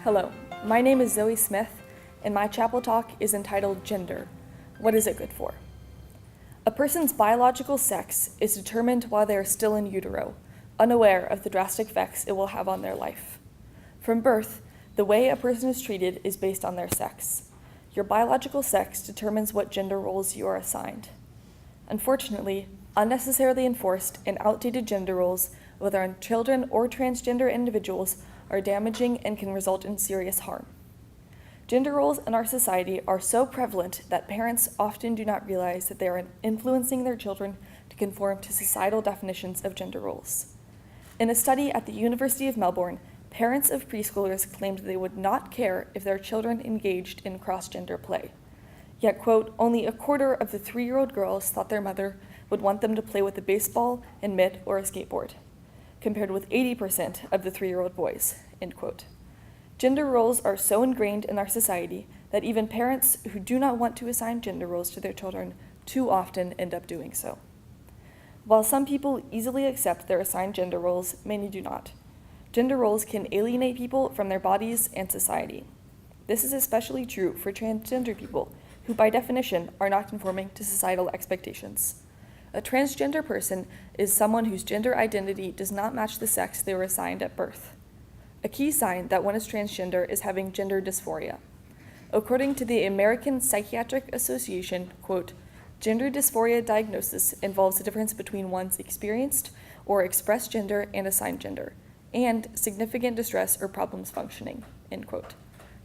Hello, my name is Zoe Smith, and my chapel talk is entitled Gender. What is it good for? A person's biological sex is determined while they are still in utero, unaware of the drastic effects it will have on their life. From birth, the way a person is treated is based on their sex. Your biological sex determines what gender roles you are assigned. Unfortunately, unnecessarily enforced and outdated gender roles, whether on children or transgender individuals, are damaging and can result in serious harm. Gender roles in our society are so prevalent that parents often do not realize that they are influencing their children to conform to societal definitions of gender roles. In a study at the University of Melbourne, parents of preschoolers claimed they would not care if their children engaged in cross-gender play. Yet, quote, only a quarter of the 3-year-old girls thought their mother would want them to play with a baseball and mitt or a skateboard, compared with 80% of the 3-year-old boys, end quote. Gender roles are so ingrained in our society that even parents who do not want to assign gender roles to their children too often end up doing so. While some people easily accept their assigned gender roles, many do not. Gender roles can alienate people from their bodies and society. This is especially true for transgender people, who by definition are not conforming to societal expectations. A transgender person is someone whose gender identity does not match the sex they were assigned at birth. A key sign that one is transgender is having gender dysphoria. According to the American Psychiatric Association, quote, gender dysphoria diagnosis involves a difference between one's experienced or expressed gender and assigned gender, and significant distress or problems functioning, end quote.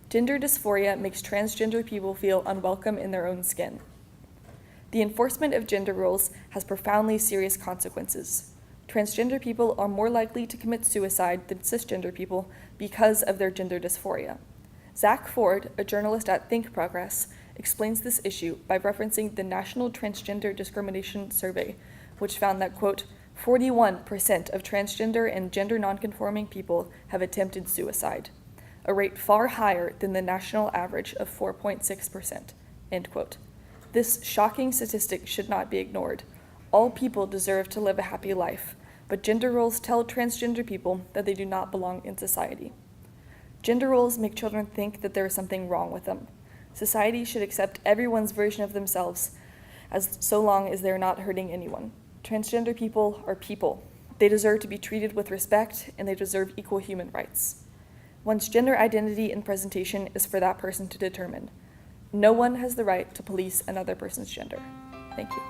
Gender dysphoria makes transgender people feel unwelcome in their own skin. The enforcement of gender roles has profoundly serious consequences. Transgender people are more likely to commit suicide than cisgender people because of their gender dysphoria. Zach Ford, a journalist at Think Progress, explains this issue by referencing the National Transgender Discrimination Survey, which found that, quote, 41% of transgender and gender nonconforming people have attempted suicide, a rate far higher than the national average of 4.6%, end quote. This shocking statistic should not be ignored. All people deserve to live a happy life, but gender roles tell transgender people that they do not belong in society. Gender roles make children think that there is something wrong with them. Society should accept everyone's version of themselves, as so long as they are not hurting anyone. Transgender people are people. They deserve to be treated with respect, and they deserve equal human rights. One's gender identity and presentation is for that person to determine. No one has the right to police another person's gender. Thank you.